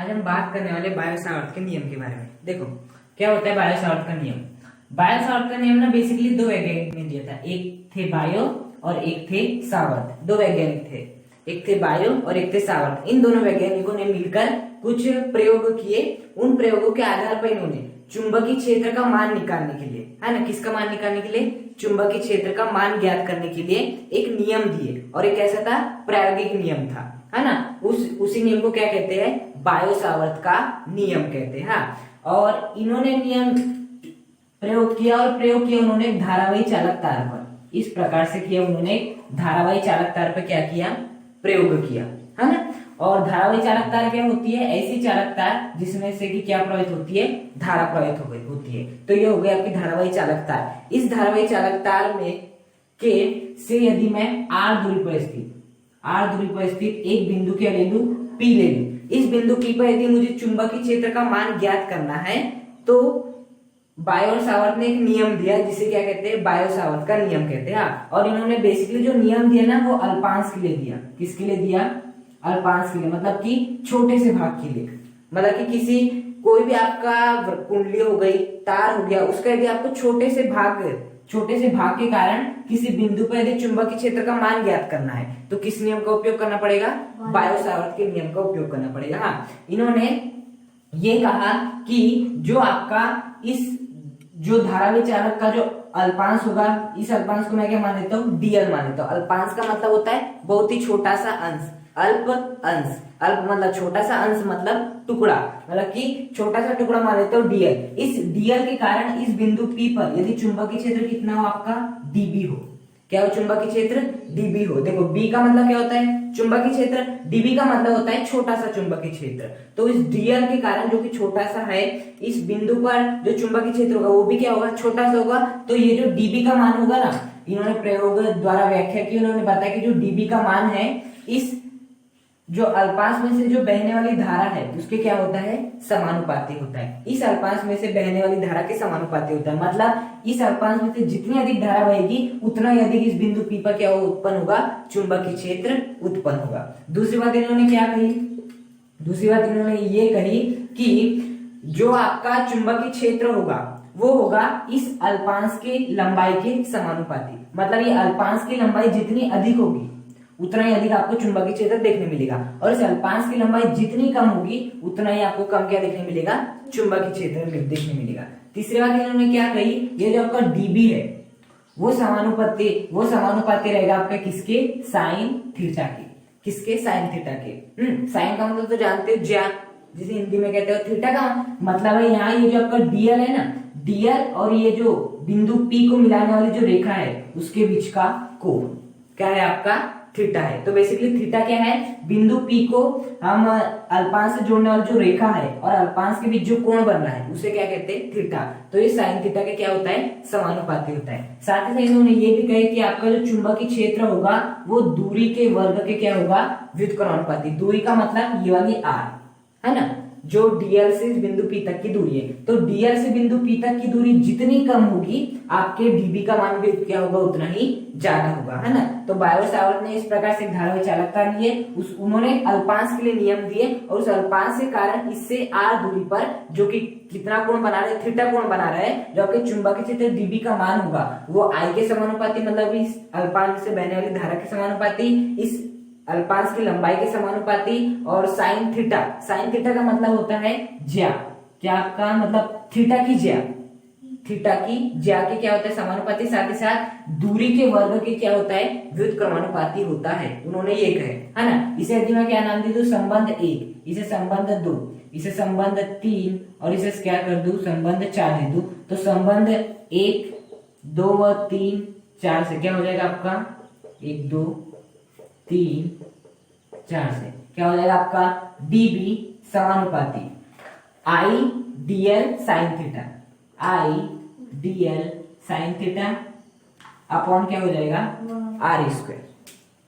आज हम बात करने वाले बायो सावर्त के नियम के बारे में। देखो क्या होता है बायो सावर्त का नियम। बायो सावर्त का नियम ना बेसिकली दो वैज्ञानिक ने दिया था, एक थे बायो और एक थे सावर्त। दो वैज्ञानिक थे, एक थे बायो और एक थे सावर्त। इन दोनों वैज्ञानिकों ने मिलकर कुछ प्रयोग किए। उन प्रयोगों के आधार पर इन्होंने चुंबकीय क्षेत्र का मान निकालने के लिए, है ना, किसका मान निकालने के लिए, चुंबकीय क्षेत्र का मान ज्ञात करने के लिए एक नियम दिए। और एक ऐसा था प्रायोगिक नियम था, है ना। उसी नियम को क्या कहते हैं, बायो सावर्त का नियम कहते हैं। और इन्होंने नियम प्रयोग किया उन्होंने एक धारावाही चालक तार पर। इस प्रकार से किया उन्होंने धारावाही चालक तार पर क्या किया, प्रयोग किया, है ना। और धारावाही चालक तार क्या होती है, ऐसी चालक तार जिसमें से कि क्या प्रवाहित होती है, धारा प्रवाहित होती है। तो ये हो गई आपकी धारावाही चालक तार। इस धारावाही चालक तार में के से यदि मैं r दूरी पर स्थित एक बिंदु क्या ले लूं, P ले लूं। इस बिंदु P पर यदि मुझे चुंबकीय क्षेत्र का मान ज्ञात करना है तो बायो सावर्त ने एक नियम दिया जिसे क्या कहते हैं, बायो सावर्त का नियम कहते हैं। और इन्होंने बेसिकली जो नियम दिया ना वो अल्पांश के लिए दिया। किसके लिए दिया, अल्पांश के लिए, मतलब कि छोटे से भाग के लिए। मतलब कि किसी कोई भी आपका कुंडली हो गई, तार हो गया, उसका यदि आपको छोटे से भाग के कारण किसी बिंदु पर यदि चुंबकीय क्षेत्र का मान ज्ञात करना है तो किस नियम का उपयोग करना पड़ेगा, बायो सावर्त के नियम का उपयोग करना पड़ेगा। हाँ, इन्होंने ये कहा कि जो आपका इस जो धारावाही चालक का जो अल्पांश होगा, इस अल्पांश को मैं क्या मान लेता हूँ, डीएल मान लेता हूँ। अल्पांश का मतलब होता है बहुत ही छोटा सा अंश, अल्प मतलब छोटा सा अंश मतलब टुकड़ा, मतलब कि छोटा सा टुकड़ा मान लेते हो डीएल। इस डीएल के कारण इस बिंदु P पर यदि चुंबकीय क्षेत्र कितना हो आपका, डीबी हो। क्या हो, चुंबकीय क्षेत्र डीबी हो। देखो बी का मतलब क्या होता है, चुंबकीय क्षेत्र, डीबी का मतलब होता है छोटा सा चुंबकीय क्षेत्र। तो इस डीएल के कारण जो कि छोटा सा है, इस बिंदु पर जो चुंबकीय क्षेत्र होगा वो भी क्या होगा, छोटा सा होगा। तो ये जो डीबी का मान होगा ना, इन्होंने प्रयोग द्वारा व्याख्या की, उन्होंने बताया कि जो डीबी का मान है इस जो अल्पांश में से जो बहने वाली धारा है उसके क्या होता है, समानुपाती होता है। इस अल्पांश में से बहने वाली धारा के समानुपाती होता है। मतलब इस अल्पांश में से जितनी अधिक धारा बहेगी उतना ही अधिक इस बिंदु P पर क्या उत्पन्न होगा, चुंबकीय क्षेत्र उत्पन्न होगा। दूसरी बात इन्होंने क्या कही, दूसरी बात इन्होंने ये कही कि जो आपका चुंबकीय क्षेत्र होगा वो होगा इस अल्पांश के लंबाई के समानुपाती। मतलब ये अल्पांश की लंबाई जितनी अधिक होगी उतना ही अधिक आपको चुंबकीय क्षेत्र देखने मिलेगा, और इस अल्पांश की लंबाई जितनी कम होगी उतना ही आपको कम क्या देखने मिलेगा, चुंबकीय क्षेत्र देखने मिलेगा। तीसरी बात इन्होंने क्या कही, ये जो आपका डीबी है वो समानुपाती रहेगा आपका किसके, साइन थीटा के। किसके, साइन थीटा के। साइन का मतलब तो जानते हो ज्या, जिसे हिंदी में कहते हो थीटा का मतलब है यहाँ ये जो आपका डीएल है ना, डीएल और ये जो बिंदु P को मिलाने वाली जो रेखा है उसके बीच का कोण क्या है आपका, थीटा है। तो बेसिकली थीटा क्या है, बिंदु P को हम अल्पांश से जोड़ने वाली जो रेखा है और अल्पांश के बीच जो कोण बन रहा है उसे क्या कहते हैं, थीटा। तो ये साइन थीटा का क्या होता है, समानुपाती होता है। साथ ही साथ इन्होंने ये भी कहा कि आपका जो चुंबकीय क्षेत्र होगा वो दूरी के वर्ग के क्या होगा, व्युत्क्रमानुपाती। दूरी का मतलब ये वाली r, है ना, जो डीएल से बिंदु P तक की दूरी है। तो डीएल से बिंदु P तक की दूरी जितनी कम होगी आपके डीबी का मान भी क्या होगा, उतना ही ज्यादा होगा, है ना। तो बायो सावर्त ने इस प्रकार से धारावाही चालकता लिए, उन्होंने अल्पांश के लिए नियम दिए और उस अल्पांश के कारण इससे r दूरी पर जो कि कितना कोण बना रहे, थीटा कोण बना रहे हैं, जो आपके चुंबकीय क्षेत्र डीबी का मान होगा वो I के समानुपाती, मतलब इस अल्पांश से बहने वाली धारा के समानुपाती, इस अल्पांश की लंबाई के समानुपाती, और साइन थीटा का मतलब होता है ज्या। क्या आपका मतलब थीटा की ज्या के क्या होता है, समानुपाती। साथ ही साथ दूरी के वर्ग के क्या होता है, व्युत्क्रमानुपाती होता है। उन्होंने ये कहे, है ना। इसे यदि मैं क्या नाम दे दूं, संबंध 1, इसे संबंध 2, इसे संबंध 3 और इसे क्या कर दूं, संबंध 4 दे दूं। तो संबंध 1, 2 व 3, 4 से क्या हो जाएगा आपका 1, 2, 3, 4 से क्या हो जाएगा आपका डीबी समानुपाती आई डीएल साइन थीटा, आई डीएल साइन थीटा अपॉन क्या हो जाएगा, आर स्क्वायर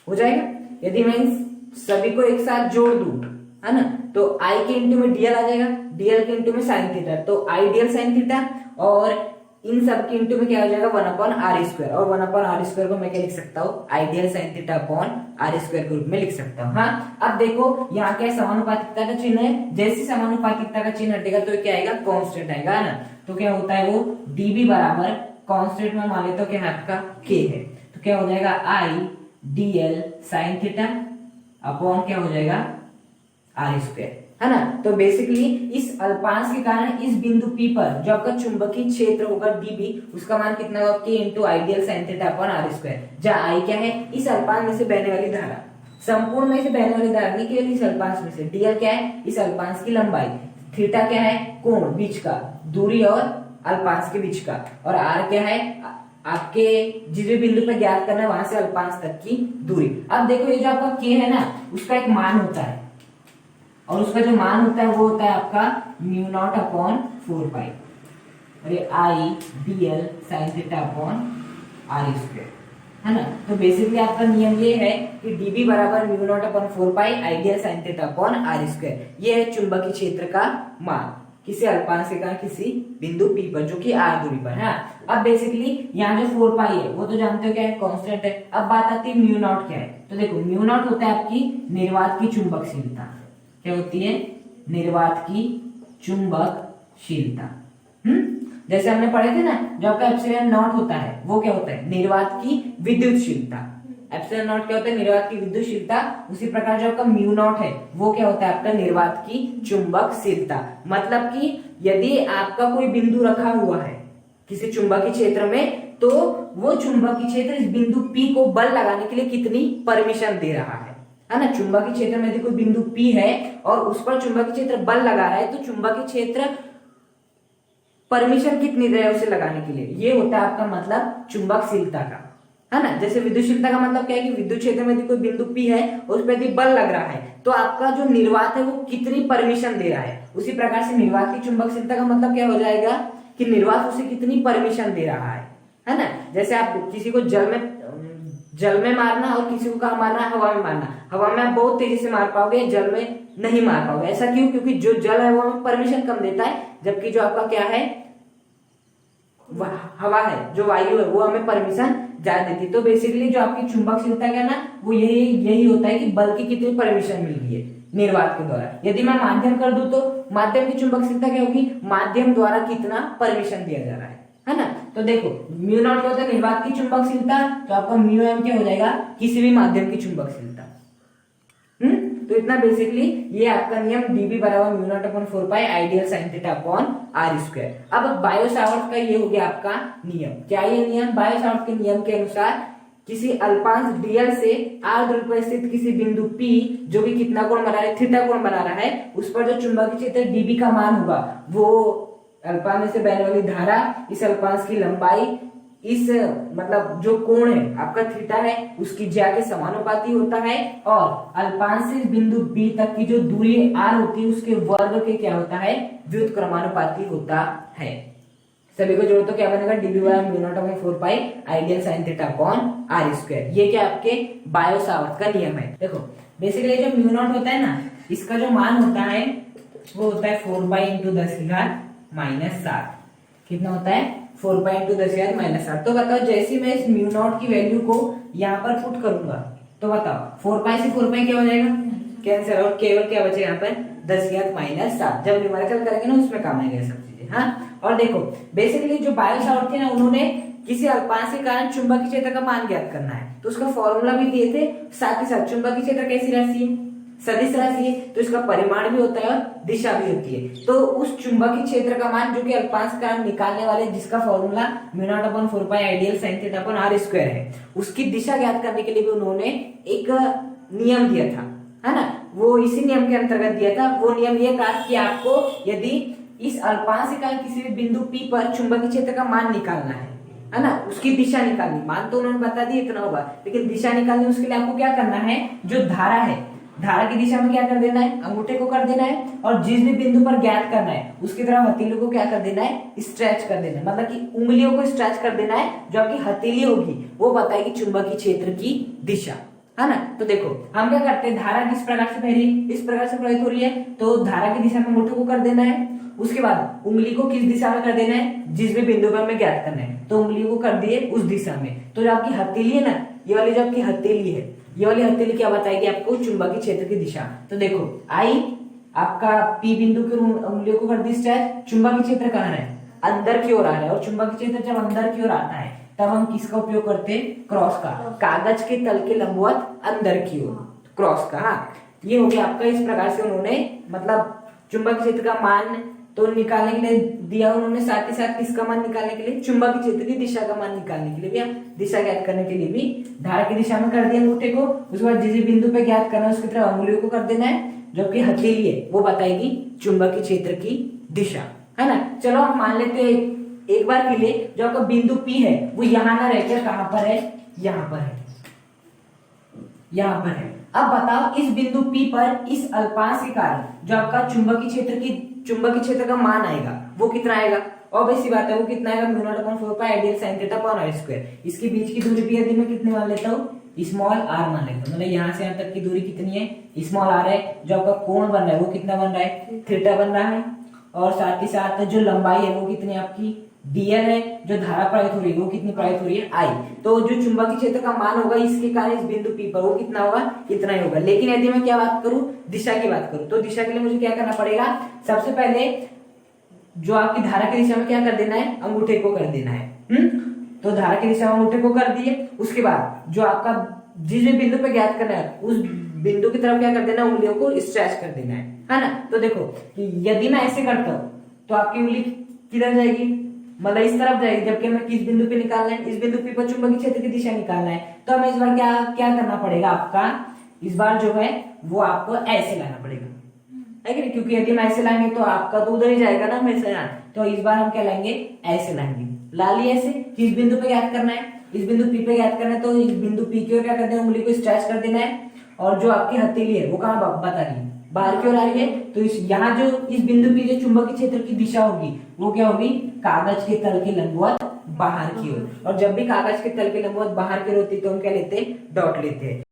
हो जाएगा। यदि मैं सभी को एक साथ जोड़ दूं, है ना, तो आई के इंटू में डीएल आ जाएगा, डीएल के इंटू में साइन थीटा, तो आई डीएल साइन थीटा, और इन सब के इंटू में क्या हो जाएगा 1/r², और 1/r² को मैं क्या लिख सकता हूँ, ideal sine theta upon r² के रूप में लिख सकता हूँ। हाँ, अब देखो यहाँ क्या समानुपातिकता का चिन्ह है, जैसे समानुपातिकता का चिन्ह हटेगा तो क्या आएगा, कांस्टेंट आएगा, है ना। तो क्या होता है वो dB बराबर कांस्टेंट में मान लेते हो क्या है आपका k है, तो क्या हो जाएगा IDL साइन थीटा अपॉन क्या हो जाएगा r², है ना। तो बेसिकली इस अल्पांश के कारण इस बिंदु P पर जो आपका चुंबकीय क्षेत्र होगा dB, उसका मान कितना होगा k into ideal sine theta upon r², जहाँ I क्या है, इस अल्पांश में से बहने वाली धारा, संपूर्ण में से बहने वाली धारा नहीं, केवल इस अल्पांश में से। dl क्या है, इस अल्पांश की लंबाई, थीटा क्या है, कोण बीच का, दूरी और अल्पांश के बीच का, और r क्या है, आपके जिस भी बिंदु पर ज्ञात करना है वहां से अल्पांश तक की दूरी। अब देखो ये जो आपका k है ना, उसका एक मान होता है, और उसका जो मान होता है वो होता है आपका μ0/4π, और ये IDL sign theta upon r², है ना। तो बेसिकली आपका नियम ये है कि dB बराबर μ0/4π ideal sine theta upon r², ये है चुंबकीय क्षेत्र का मान किसी अल्पांश के कारण किसी बिंदु P पर जो कि r दूरी पर है। अब बेसिकली यहाँ जो 4π है वो तो जानते हो क्या है, कांस्टेंट है। अब बात आती है μ0 क्या है, तो देखो μ0 होता है आपकी निर्वात की चुंबकशीलता, क्या होती है, निर्वात की चुंबकशीलता। जैसे हमने पढ़े थे ना, जो आपका एप्सिलॉन नॉट होता है वो क्या होता है, निर्वात की विद्युतशीलता। एप्सिलॉन नॉट क्या होता है, निर्वात की विद्युतशीलता। उसी प्रकार जो आपका μ0 है वो क्या होता है, आपका निर्वात की चुंबकशीलता। मतलब कि यदि आपका कोई बिंदु रखा हुआ है किसी चुंबकीय क्षेत्र में, तो वो चुंबकीय क्षेत्र इस बिंदु P को बल लगाने के लिए कितनी परमिशन दे रहा है ना। चुंबकीय क्षेत्र में यदि कोई बिंदु P है और उस पर चुंबकीय क्षेत्र बल लगा रहा है, तो चुंबकीय क्षेत्र परमिशन कितनी दे रहा है उसे लगाने के लिए, ये होता है आपका मतलब चुंबकशीलता का, है ना। जैसे विद्युतशीलता का मतलब क्या है कि विद्युत क्षेत्र में यदि कोई बिंदु P है और उस पर यदि बल लग रहा है तो आपका जो निर्वात है वो कितनी परमिशन दे रहा है। उसी प्रकार से निर्वात की चुंबकशीलता का मतलब क्या हो जाएगा कि निर्वात उसे कितनी परमिशन दे रहा है ना। जैसे आप किसी को जल में मारना और किसी को कहाँ मारना, हवा में मारना। हवा में आप बहुत तेजी से मार पाओगे, जल में नहीं मार पाओगे। ऐसा क्यों, क्योंकि जो जल है वो हमें परमिशन कम देता है, जबकि जो आपका क्या है, हवा है, जो वायु है, वो हमें परमिशन ज्यादा देती है। तो बेसिकली जो आपकी चुंबकशीलता का ना, वो यही होता है कि बल की कितनी परमिशन मिल गई है निर्वात के द्वारा। यदि मैं माध्यम कर दूं तो माध्यम की चुंबकशीलता क्या होगी, माध्यम द्वारा कितना परमिशन दिया जा रहा है ना। तो देखो μ0 क्या होता है, निर्वात की चुंबकशीलता, तो आपका μm क्या हो जाएगा, किसी भी माध्यम की चुंबकशीलता। तो इतना बेसिकली ये आपका नियम dB बराबर μ0/4π ideal sine theta upon r²। अब बायो सावर्ट का ये हो गया आपका नियम। क्या ये नियम, बायो सावर्ट के नियम के अनुसार किसी अल्पांश dl से r दूरी पर स्थित किसी बिंदु P जो भी कितना कोण बना रहा है, थीटा कोण बना रहा है, उस पर जो चुंबकीय क्षेत्र dB का मान होगा वो अल्पांश में से बहने वाली धारा, इस अल्पांश की लंबाई, इस मतलब जो कोण है आपका थीटा है उसकी ज्या के समानुपाती होता है, और अल्पांश से बिंदु B तक की जो दूरी r होती है उसके वर्ग के क्या होता है, व्युत्क्रमानुपाती होता है। सभी को जोड़ो तो क्या बनेगा, dB बराबर μ0/4π ideal sine theta upon r²। ये क्या आपके बायो सावर्ट का नियम है। देखो बेसिकली जो μ0 होता है ना, इसका जो मान होता है वो होता है 4π × 10⁻⁷। कितना होता है, 4π × 10⁻⁷। तो बताओ जैसे मैं इस μ0 की वैल्यू को यहाँ पर पुट करूंगा तो बताओ 4π से 4π क्या हो जाएगा, कैंसिल, और केवल क्या बचेगा यहाँ पर 10⁻⁷। जब न्यूमेरिकल करेंगे ना उसमें काम आएगा सब चीजें। हाँ, और देखो बेसिकली जो बायो सावर्ट थे ना, उन्होंने किसी अल्पांश के कारण चुंबकीय क्षेत्र का मान ज्ञात करना है तो उसका फॉर्मूला भी दिए थे। साथ ही साथ चुंबकीय क्षेत्र कैसी राशि है, सदिश राशि है, तो इसका परिमाण भी होता है और दिशा भी होती है। तो उस चुंबकीय क्षेत्र का मान जो कि अल्पांश का निकालने वाले, जिसका formula μ0/4π ideal sine theta upon r² है, उसकी दिशा ज्ञात करने के लिए भी उन्होंने एक नियम दिया था, है ना। वो इसी नियम के अंतर्गत दिया था। वो नियम ये कहा कि आपको यदि इस अल्पांश के कारण किसी भी बिंदु P पर चुंबकीय क्षेत्र का मान निकालना है ना, उसकी दिशा निकालनी, मान तो उन्होंने बता दी इतना होगा, लेकिन दिशा निकालनी उसके लिए आपको क्या करना है, जो धारा है, धारा की दिशा में क्या कर देना है, अंगूठे को कर देना है, और जिस भी बिंदु पर ज्ञात करना है उसकी तरफ हथेली को क्या कर देना है, स्ट्रेच कर देना है। मतलब कि उंगलियों को स्ट्रेच कर देना है, जो आपकी हथेली होगी वो बताएगी चुंबकीय क्षेत्र की दिशा, है ना। तो देखो हम क्या करते हैं, धारा किस प्रकार से बह रही है, इस प्रकार से प्रवाहित हो रही है, तो धारा की दिशा में अंगूठे को कर देना है, उसके बाद उंगली को किस दिशा में कर देना है, जिस भी बिंदु पर हमें ज्ञात करना है, तो उंगली को कर दिए उस दिशा में। तो जो आपकी हथेली है ना, ये वाली जो आपकी हथेली है, ये वाली हथेली क्या बताएगी आपको, चुंबकीय क्षेत्र की दिशा। तो देखो आई आपका पी बिंदु की उंगलियों को कर दी स्ट्रेच, चुंबकीय क्षेत्र कहाँ है, अंदर की ओर आ रहा है, और चुंबकीय क्षेत्र जब अंदर की ओर आता है तब हम किसका उपयोग करते हैं, क्रॉस का, कागज के तल के लंबवत अंदर की ओर, क्रॉस का। ये हो गया आपका। इस प्रकार से उन्होंने मतलब चुंबकीय क्षेत्र का मान तो निकालने के लिए दिया उन्होंने, साथ ही साथ किसका मान निकालने के लिए, चुंबकीय क्षेत्र की दिशा का मान निकालने के लिए भी, दिशा ज्ञात करने के लिए भी धारा की दिशा में कर दिया अंगूठे को। उसके बाद जिस बिंदु पे ज्ञात करना है उसकी तरफ उंगलियों को कर देना है, जबकि हथेली है वो बताएगी चुंबकीय क्षेत्र की दिशा, है ना। चलो हम मान लेते हैं एक बार के लिए, जो आपका बिंदु P है वो यहाँ ना रहकर कहां पर है, यहाँ पर है, यहाँ पर है। अब बताओ इस बिंदु P पर इस अल्पांश के कारण जो आपका चुंबकीय क्षेत्र का मान आएगा वो कितना आएगा, ऑब्वियस सी बात है वो कितना आएगा, mu naught upon 4 pi ideal sine theta upon r square. इसके बीच की दूरी भी यदि मैं कितने मान लेता हूँ, स्मॉल r मान लेता हूँ, मतलब यहाँ से यहाँ तक की दूरी कितनी है, स्मॉल r है। जो आपका कोण बन रहा है वो कितना बन रहा है, थीटा बन रहा है, और साथ ही साथ जो लंबाई है वो कितनी आपकी dl है, जो धारा प्रवाहित हो रही है वो कितनी प्रवाहित हो रही है, I। तो जो चुंबकीय क्षेत्र का मान होगा इसके कारण इस बिंदु P पर वो कितना होगा, इतना ही होगा। लेकिन यदि मैं क्या बात करूं, दिशा की बात करूं, तो दिशा के लिए मुझे क्या करना पड़ेगा, सबसे पहले जो आपकी धारा की दिशा में क्या कर देना है, अंगूठे को कर देना है। तो धारा की दिशा में अंगूठे को कर दिए, उसके बाद जो आपका जिस भी बिंदु पे ज्ञात करना है उस बिंदु की तरफ क्या कर देना, उंगलियों को स्ट्रेच कर देना है ना। तो देखो यदि मैं ऐसे करता हूं तो आपकी उंगली किधर जाएगी, मतलब इस तरफ जाएगी, जबकि हमें किस बिंदु पे निकालना है, इस बिंदु P पर चुंबकीय क्षेत्र की दिशा निकालना है। तो हमें इस बार क्या क्या करना पड़ेगा, आपका इस बार जो है वो आपको ऐसे लाना पड़ेगा, है कि नहीं, क्योंकि यदि हम ऐसे लाएंगे तो आपका तो उधर ही जाएगा ना हमेशा। तो इस बार हम क्या लाएंगे, ऐसे लाएंगे, ला लिए ऐसे। किस बिंदु पे ज्ञात करना है, इस बिंदु P पे ज्ञात करना है, तो इस बिंदु P की ओर क्या करना है, उंगली को स्ट्रेच कर देना है, और जो आपकी हथेली है वो कहाँ बता रही है, बाहर की ओर आ रही है। तो इस यहाँ जो इस बिंदु P जो चुंबकीय क्षेत्र की दिशा होगी वो क्या होगी, कागज के तल के लंबवत बाहर की ओर। और जब भी कागज के तल के लंबवत बाहर की ओर होती है तो हम क्या लेते हैं, डॉट लेते हैं।